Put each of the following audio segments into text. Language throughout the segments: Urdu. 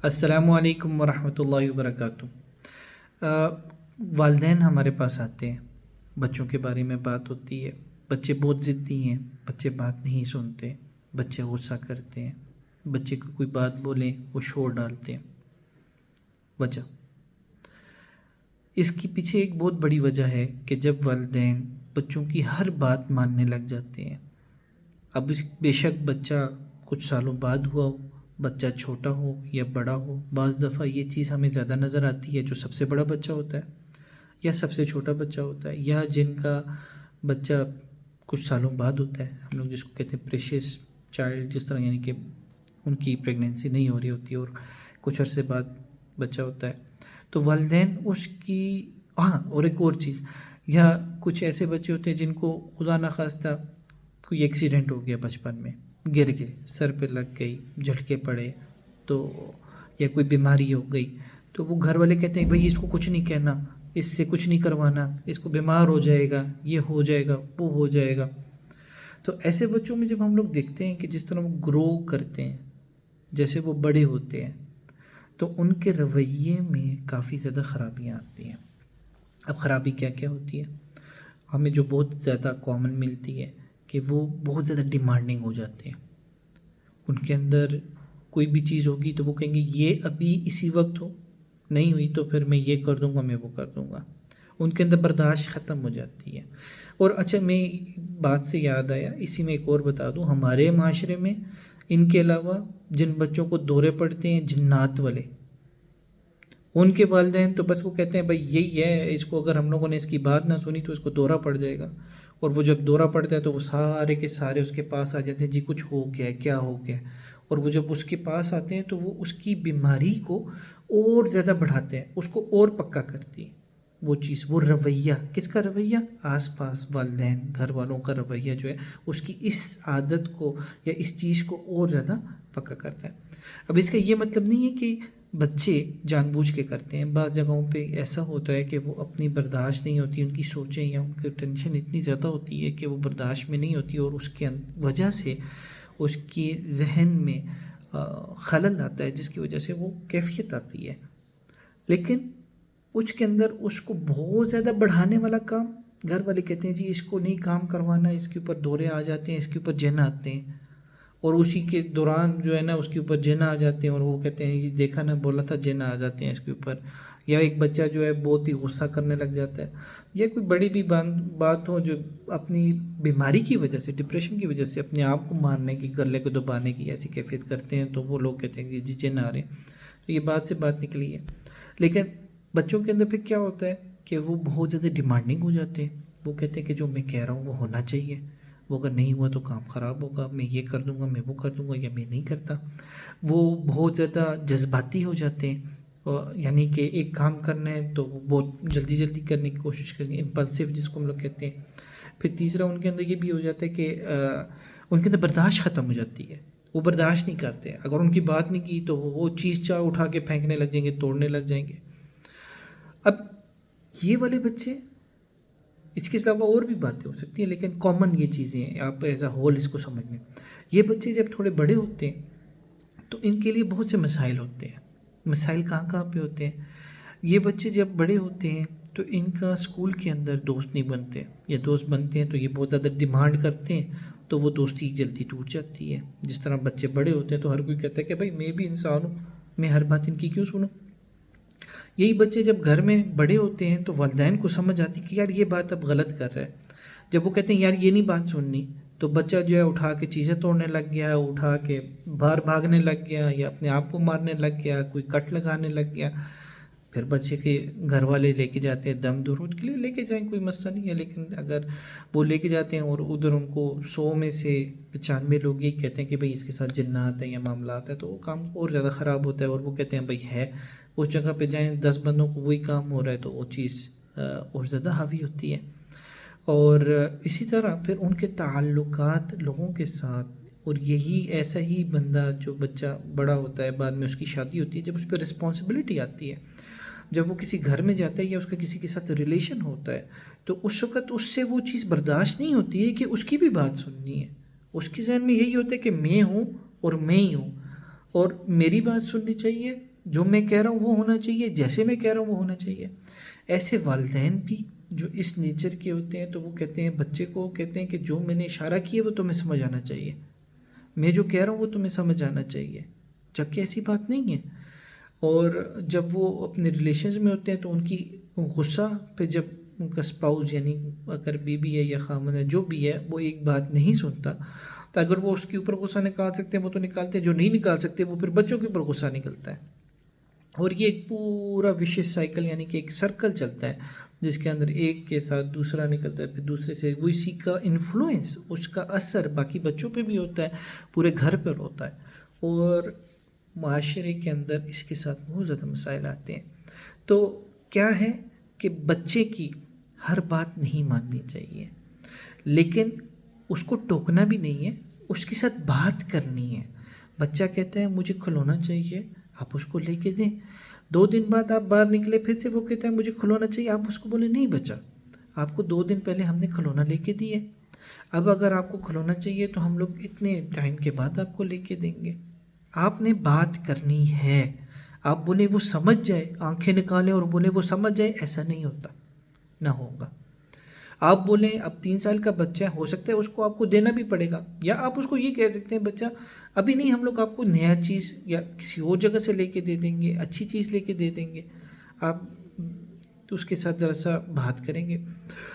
السلام علیکم ورحمۃ اللہ وبرکاتہ۔ والدین ہمارے پاس آتے ہیں، بچوں کے بارے میں بات ہوتی ہے۔ بچے بہت ضدی ہیں، بچے بات نہیں سنتے، بچے غصہ کرتے ہیں، بچے کو کوئی بات بولیں وہ شور ڈالتے ہیں۔ وجہ اس کے پیچھے ایک بہت بڑی وجہ ہے کہ جب والدین بچوں کی ہر بات ماننے لگ جاتے ہیں۔ اب بے شک بچہ کچھ سالوں بعد ہوا ہو، بچہ چھوٹا ہو یا بڑا ہو، بعض دفعہ یہ چیز ہمیں زیادہ نظر آتی ہے جو سب سے بڑا بچہ ہوتا ہے یا سب سے چھوٹا بچہ ہوتا ہے، یا جن کا بچہ کچھ سالوں بعد ہوتا ہے، ہم لوگ جس کو کہتے ہیں پریشیس چائلڈ، جس طرح یعنی کہ ان کی پریگنینسی نہیں ہو رہی ہوتی اور کچھ عرصے بعد بچہ ہوتا ہے، تو والدین اس کی اور ایک اور چیز، یا کچھ ایسے بچے ہوتے ہیں جن کو خدا نخواستہ کوئی ایکسیڈنٹ ہو گیا، بچپن میں گر گئے، سر پہ لگ گئی، جھٹکے پڑے، تو یا کوئی بیماری ہو گئی، تو وہ گھر والے کہتے ہیں بھائی اس کو کچھ نہیں کہنا، اس سے کچھ نہیں کروانا، اس کو بیمار ہو جائے گا، یہ ہو جائے گا، وہ ہو جائے گا۔ تو ایسے بچوں میں جب ہم لوگ دیکھتے ہیں کہ جس طرح وہ گرو کرتے ہیں، جیسے وہ بڑے ہوتے ہیں، تو ان کے رویے میں کافی زیادہ خرابیاں آتی ہیں۔ اب خرابی کیا کیا ہوتی ہے؟ ہمیں جو بہت زیادہ کامن ملتی ہے کہ وہ بہت زیادہ ڈیمانڈنگ ہو جاتے ہیں۔ ان کے اندر کوئی بھی چیز ہوگی تو وہ کہیں گے یہ ابھی اسی وقت ہو، نہیں ہوئی تو پھر میں یہ کر دوں گا، میں وہ کر دوں گا۔ ان کے اندر برداشت ختم ہو جاتی ہے۔ اور اچھا، میں بات سے یاد آیا، اسی میں ایک اور بتا دوں، ہمارے معاشرے میں ان کے علاوہ جن بچوں کو دورے پڑتے ہیں جنات والے، ان کے والدین تو بس وہ کہتے ہیں بھائی یہی ہے، اس کو اگر ہم لوگوں نے اس کی بات نہ سنی تو اس کو دورہ پڑ جائے گا۔ اور وہ جب دورہ پڑتا ہے تو وہ سارے کے سارے اس کے پاس آ جاتے ہیں، جی کچھ ہو گیا ہے، کیا ہو گیا ہے۔ اور وہ جب اس کے پاس آتے ہیں تو وہ اس کی بیماری کو اور زیادہ بڑھاتے ہیں، اس کو اور پکا کرتی ہیں وہ چیز، وہ رویہ۔ کس کا رویہ؟ آس پاس والدین، گھر والوں کا رویہ جو ہے اس کی اس عادت کو یا اس چیز کو اور زیادہ پکا کرتا ہے۔ اب اس کا یہ مطلب نہیں ہے کہ بچے جان بوجھ کے کرتے ہیں۔ بعض جگہوں پہ ایسا ہوتا ہے کہ وہ اپنی برداشت نہیں ہوتی، ان کی سوچیں یا ان کی ٹینشن اتنی زیادہ ہوتی ہے کہ وہ برداشت میں نہیں ہوتی، اور اس کے وجہ سے اس کے ذہن میں خلل آتا ہے، جس کی وجہ سے وہ کیفیت آتی ہے۔ لیکن اس کے اندر اس کو بہت زیادہ بڑھانے والا کام، گھر والے کہتے ہیں جی اس کو نہیں کام کروانا، اس کے اوپر دورے آ جاتے ہیں، اس کے اوپر جن آتے ہیں، اور اسی کے دوران جو ہے نا اس کے اوپر جن آ جاتے ہیں، اور وہ کہتے ہیں یہ دیکھا نا بولا تھا، جن آ جاتے ہیں اس کے اوپر۔ یا ایک بچہ جو ہے بہت ہی غصہ کرنے لگ جاتا ہے، یا کوئی بڑی بھی بات ہو جو اپنی بیماری کی وجہ سے، ڈپریشن کی وجہ سے اپنے آپ کو مارنے کی، گلے کو دبانے کی ایسی کیفیت کرتے ہیں، تو وہ لوگ کہتے ہیں کہ جی جن آ رہے ہیں۔ تو یہ بات سے بات نکلی ہے۔ لیکن بچوں کے اندر پھر کیا ہوتا ہے کہ وہ بہت زیادہ ڈیمانڈنگ ہو جاتے ہیں۔ وہ کہتے ہیں کہ جو میں کہہ رہا ہوں وہ ہونا چاہیے، وہ اگر نہیں ہوا تو کام خراب ہوگا، میں یہ کر دوں گا، میں وہ کر دوں گا، یا میں نہیں کرتا۔ وہ بہت زیادہ جذباتی ہو جاتے ہیں، یعنی کہ ایک کام کرنا ہے تو وہ بہت جلدی جلدی کرنے کی کوشش کریں گے، امپلسو جس کو ہم لوگ کہتے ہیں۔ پھر تیسرا ان کے اندر یہ بھی ہو جاتا ہے کہ ان کے اندر برداشت ختم ہو جاتی ہے، وہ برداشت نہیں کرتے، اگر ان کی بات نہیں کی تو وہ چیز چاہ اٹھا کے پھینکنے لگ جائیں گے، توڑنے لگ جائیں گے۔ اب یہ والے بچے، اس کے علاوہ اور بھی باتیں ہو سکتی ہیں لیکن کامن یہ چیزیں ہیں، آپ ایز اے ہول اس کو سمجھ لیں۔ یہ بچے جب تھوڑے بڑے ہوتے ہیں تو ان کے لیے بہت سے مسائل ہوتے ہیں۔ مسائل کہاں کہاں پہ ہوتے ہیں؟ یہ بچے جب بڑے ہوتے ہیں تو ان کا اسکول کے اندر دوست نہیں بنتے، یا دوست بنتے ہیں تو یہ بہت زیادہ ڈیمانڈ کرتے ہیں، تو وہ دوستی جلدی ٹوٹ جاتی ہے۔ جس طرح بچے بڑے ہوتے ہیں تو ہر کوئی کہتا ہے کہ بھائی میں بھی انسان ہوں، میں ہر بات ان کی کیوں سنوں۔ یہی بچے جب گھر میں بڑے ہوتے ہیں تو والدین کو سمجھ آتی کہ یار یہ بات اب غلط کر رہا ہے۔ جب وہ کہتے ہیں یار یہ نہیں بات سننی، تو بچہ جو ہے اٹھا کے چیزیں توڑنے لگ گیا، اٹھا کے باہر بھاگنے لگ گیا، یا اپنے آپ کو مارنے لگ گیا، کوئی کٹ لگانے لگ گیا۔ پھر بچے کے گھر والے لے کے جاتے ہیں، دم درود کے لیے لے کے جائیں، کوئی مسئلہ نہیں ہے، لیکن اگر وہ لے کے جاتے ہیں اور ادھر ان کو 100 میں سے 95 لوگ یہ کہتے ہیں کہ بھئی اس کے ساتھ جنات ہیں یا معاملات ہیں، تو وہ کام اور زیادہ خراب ہوتا ہے، اور وہ کہتے ہیں بھئی ہے اس جگہ پہ جائیں، 10 بندوں کو وہی کام ہو رہا ہے، تو وہ چیز اور زیادہ حاوی ہوتی ہے۔ اور اسی طرح پھر ان کے تعلقات لوگوں کے ساتھ، اور یہی ایسا ہی بندہ جو بچہ بڑا ہوتا ہے، بعد میں اس کی شادی ہوتی ہے، جب اس پہ رسپانسبلٹی آتی ہے، جب وہ کسی گھر میں جاتا ہے یا اس کا کسی کے ساتھ ریلیشن ہوتا ہے، تو اس وقت اس سے وہ چیز برداشت نہیں ہوتی ہے کہ اس کی بھی بات سننی ہے۔ اس کے ذہن میں یہی ہوتا ہے کہ میں ہوں اور میں ہی ہوں، اور میری بات سننی چاہیے، جو میں کہہ رہا ہوں وہ ہونا چاہیے، جیسے میں کہہ رہا ہوں وہ ہونا چاہیے۔ ایسے والدین بھی جو اس نیچر کے ہوتے ہیں تو وہ کہتے ہیں بچے کو، کہتے ہیں کہ جو میں نے اشارہ کیا وہ تمہیں سمجھ آنا چاہیے، میں جو کہہ رہا ہوں وہ تمہیں سمجھ آنا چاہیے، جبکہ ایسی بات نہیں ہے۔ اور جب وہ اپنے ریلیشنز میں ہوتے ہیں تو ان کی غصہ پہ جب ان کا اسپاؤز یعنی اگر بیوی ہے یا خامن ہے جو بھی ہے وہ ایک بات نہیں سنتا، تو اگر وہ اس کے اوپر غصہ نکال سکتے ہیں وہ تو نکالتے ہیں، جو نہیں نکال سکتے وہ پھر بچوں کے اوپر غصہ نکلتا ہے۔ اور یہ ایک پورا وشیس سائیکل یعنی کہ ایک سرکل چلتا ہے جس کے اندر ایک کے ساتھ دوسرا نکلتا ہے، پھر دوسرے سے وہ اسی کا انفلوئنس، اس کا اثر باقی بچوں پہ بھی ہوتا ہے، پورے گھر پر ہوتا ہے، اور معاشرے کے اندر اس کے ساتھ بہت زیادہ مسائل آتے ہیں۔ تو کیا ہے کہ بچے کی ہر بات نہیں ماننی چاہیے، لیکن اس کو ٹوکنا بھی نہیں ہے، اس کے ساتھ بات کرنی ہے۔ بچہ کہتا ہے مجھے کھلونا چاہیے، آپ اس کو لے کے دیں۔ 2 دن بعد آپ باہر نکلے پھر سے وہ کہتا ہے مجھے کھلونا چاہیے، آپ اس کو بولے نہیں بچہ، آپ کو 2 دن پہلے ہم نے کھلونا لے کے دیے، اب اگر آپ کو کھلونا چاہیے تو ہم لوگ اتنے ٹائم کے بعد آپ کو لے کے دیں گے۔ آپ نے بات کرنی ہے۔ آپ بولے وہ سمجھ جائے، آنکھیں نکالیں اور بولے وہ سمجھ جائے، ایسا نہیں ہوتا، نہ ہوگا۔ آپ بولیں اب 3 سال کا بچہ ہو سکتا ہے اس کو آپ کو دینا بھی پڑے گا، یا آپ اس کو یہ کہہ سکتے ہیں بچہ ابھی نہیں، ہم لوگ آپ کو نیا چیز یا کسی اور جگہ سے لے کے دے دیں گے، اچھی چیز لے کے دے دیں گے، آپ تو اس کے ساتھ ذرا سا بات کریں گے۔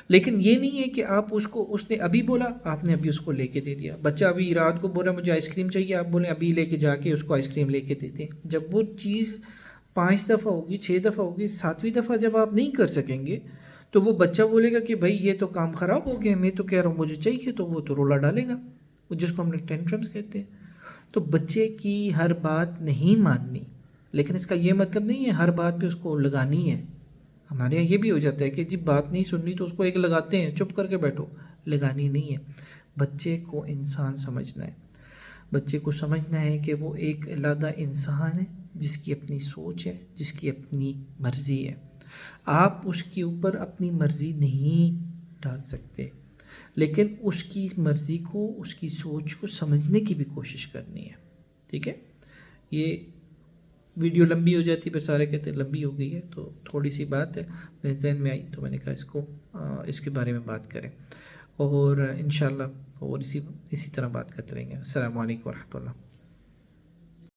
لیکن یہ نہیں ہے کہ آپ اس کو، اس نے ابھی بولا آپ نے ابھی اس کو لے کے دے دیا۔ بچہ ابھی رات کو بول رہا مجھے آئس کریم چاہیے، آپ بولیں ابھی لے کے جا کے اس کو آئس کریم لے کے دے دیں۔ جب وہ چیز 5 دفعہ ہوگی، 6 دفعہ ہوگی، 7ویں دفعہ جب آپ نہیں کر سکیں گے تو وہ بچہ بولے گا کہ بھائی یہ تو کام خراب ہو گیا، میں تو کہہ رہا ہوں مجھے چاہیے، تو وہ تو رولا ڈالے گا، جس کو ہم نے ٹینٹرمس کہتے ہیں۔ تو بچے کی ہر بات نہیں ماننی، لیکن اس کا یہ مطلب نہیں ہے ہر بات پہ اس کو لگانی ہے۔ ہمارے یہاں یہ بھی ہو جاتا ہے کہ جی بات نہیں سننی تو اس کو ایک لگاتے ہیں، چپ کر کے بیٹھو، لگانی نہیں ہے۔ بچے کو انسان سمجھنا ہے، بچے کو سمجھنا ہے کہ وہ ایک علیحدہ انسان ہے جس کی اپنی سوچ ہے، جس کی اپنی مرضی ہے۔ آپ اس کے اوپر اپنی مرضی نہیں ڈال سکتے، لیکن اس کی مرضی کو، اس کی سوچ کو سمجھنے کی بھی کوشش کرنی ہے، ٹھیک ہے۔ یہ ویڈیو لمبی ہو جاتی پھر سارے کہتے ہیں لمبی ہو گئی ہے، تو تھوڑی سی بات ہے میرے ذہن میں آئی تو میں نے کہا اس کے بارے میں بات کریں، اور انشاءاللہ اور اسی طرح بات کرتے رہیں گے۔ السلام علیکم ورحمۃ اللہ۔